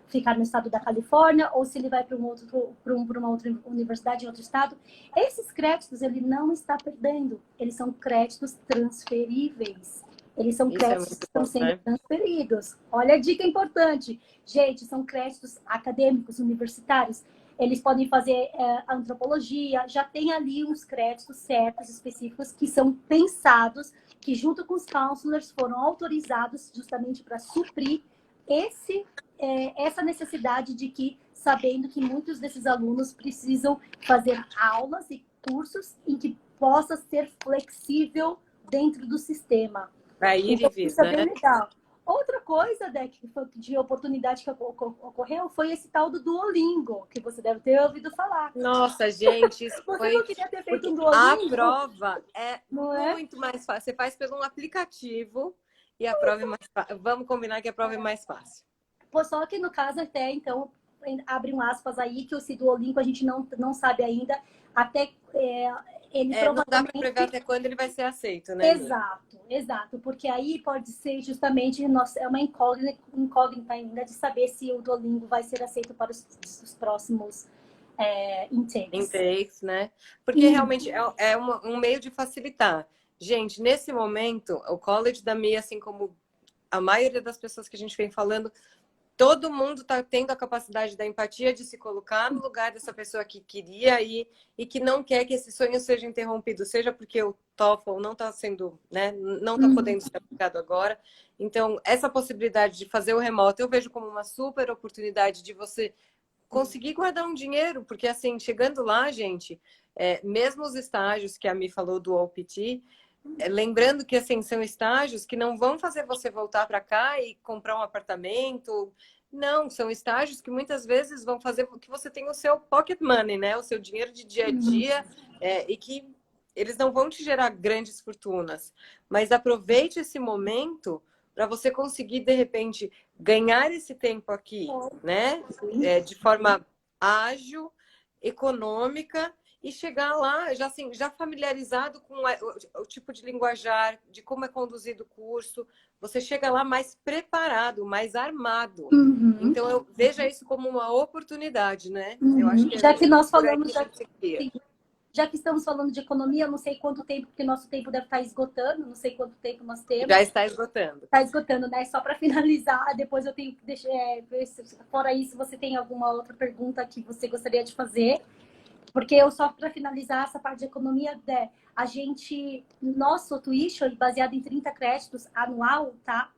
ficar no estado da Califórnia ou se ele vai para uma outra universidade em outro estado, esses créditos ele não está perdendo. Eles são créditos transferíveis. Eles são créditos que estão sendo transferidos. Olha a dica importante. Gente, são créditos acadêmicos, universitários. Eles podem fazer antropologia, já tem ali uns créditos certos, específicos, que são pensados, que junto com os counselors foram autorizados justamente para suprir essa necessidade de que sabendo que muitos desses alunos precisam fazer aulas e cursos em que possa ser flexível dentro do sistema. Para ir Então, e vir, isso é bem né? legal. Outra coisa, Deck, de oportunidade que ocorreu foi esse tal do Duolingo, que você deve ter ouvido falar. Nossa, gente, isso Você foi... não queria ter feito um Porque a Duolingo? prova é Não é? muito mais fácil. Você faz pelo um aplicativo e a prova é mais fácil. Vamos combinar que a prova é mais fácil. Pô, só que no caso até, então, abre um aspas aí, que esse Duolingo a gente não sabe ainda, até ele Não dá para prever provavelmente... até quando ele vai ser aceito, né, Mi? Exato, exato, porque aí pode ser justamente, é uma incógnita ainda de saber se o Duolingo vai ser aceito para os próximos intakes. Intakes, né? Porque realmente é um meio de facilitar. Gente, nesse momento, o college da Mi, assim como a maioria das pessoas que a gente vem falando, todo mundo está tendo a capacidade da empatia de se colocar no lugar dessa pessoa que queria ir e que não quer que esse sonho seja interrompido, seja porque o TOEFL não está sendo, né, não está podendo ser aplicado agora. Então, essa possibilidade de fazer o remoto eu vejo como uma super oportunidade de você conseguir guardar um dinheiro, porque assim, chegando lá, gente, mesmo os estágios que a Mi falou do OPT, lembrando que assim, são estágios que não vão fazer você voltar para cá e comprar um apartamento. Não, são estágios que muitas vezes vão fazer que você tenha o seu pocket money, né? O seu dinheiro de dia a dia, e que eles não vão te gerar grandes fortunas. Mas aproveite esse momento para você conseguir, de repente, ganhar esse tempo aqui, né? De forma ágil, econômica, e chegar lá já assim, já familiarizado com o tipo de linguajar, de como é conduzido o curso, você chega lá mais preparado, mais armado. Então eu veja isso como uma oportunidade, né? Eu acho que Já que nós por aí falamos, que a gente seguia. já que estamos falando de economia, eu não sei quanto tempo, porque nosso tempo deve estar esgotando, não sei quanto tempo nós temos. Já está esgotando. Está esgotando, né? Só para finalizar, depois eu tenho que deixar. Fora isso, você tem alguma outra pergunta que você gostaria de fazer? Porque eu só para finalizar essa parte de economia, a gente, nosso tuition, baseado em 30 créditos anual, tá?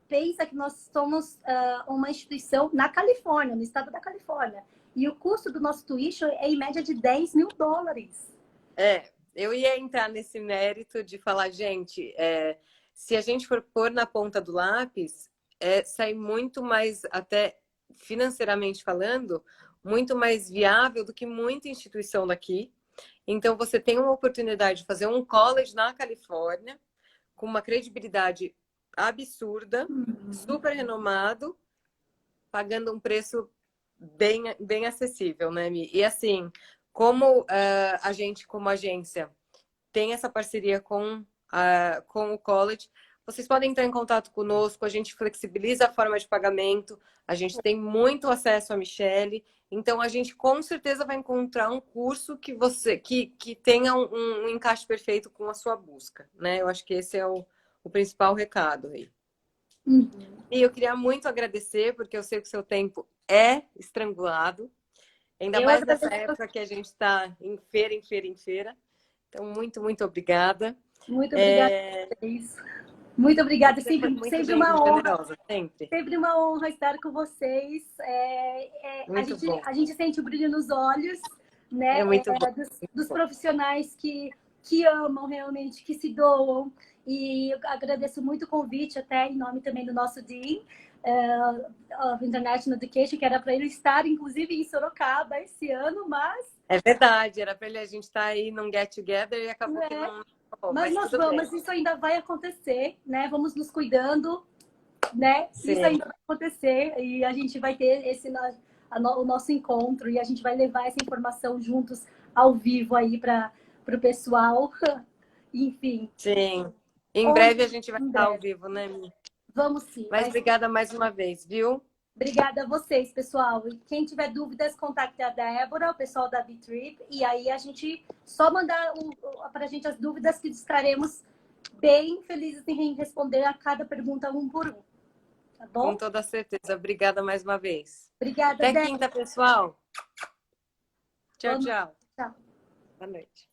Pensa que nós somos uma instituição na Califórnia, no estado da Califórnia. E o custo do nosso tuition é em média de $10.000. Eu ia entrar nesse mérito de falar, gente, se a gente for pôr na ponta do lápis, sai muito mais, até financeiramente falando, muito mais viável do que muita instituição daqui. Então, você tem uma oportunidade de fazer um college na Califórnia, com uma credibilidade absurda, super renomado, pagando um preço bem acessível, né, Mi? E assim, como a gente, como agência, tem essa parceria com o college, vocês podem entrar em contato conosco, a gente flexibiliza a forma de pagamento, a gente tem muito acesso à Michelle, então a gente com certeza vai encontrar um curso que tenha um encaixe perfeito com a sua busca, né? Eu acho que esse é o principal recado aí. E eu queria muito agradecer, porque eu sei que o seu tempo é estrangulado, ainda mais nessa época que a gente está em feira. Então, muito obrigada. Muito obrigada a vocês. Muito obrigada. Você foi muito Sempre uma honra. generosa, sempre. Sempre uma honra estar com vocês. Muito bom. A gente sente o brilho nos olhos, né? É muito bom. Dos profissionais que amam realmente, que se doam. E eu agradeço muito o convite, até em nome também do nosso Dean of International Education, que era para ele estar, inclusive, em Sorocaba esse ano, mas... É verdade, era para a gente estar aí num get together e acabou que não... Mas nós vamos, mas isso ainda vai acontecer, né? Vamos nos cuidando, né? Sim. Isso ainda vai acontecer e a gente vai ter o nosso encontro e a gente vai levar essa informação juntos ao vivo aí para o pessoal. Enfim. Sim. Em breve a gente vai estar ao vivo, né, Mi? Vamos sim. Mas obrigada mais uma vez, viu? Obrigada a vocês, pessoal. E quem tiver dúvidas, contacte a Débora, o pessoal da B-Trip, e aí a gente só mandar para a gente as dúvidas que estaremos bem felizes em responder a cada pergunta um por um. Tá bom? Com toda certeza. Obrigada mais uma vez. Obrigada, Até Débora. quinta, pessoal. Tchau, tchau. Tchau. Boa noite.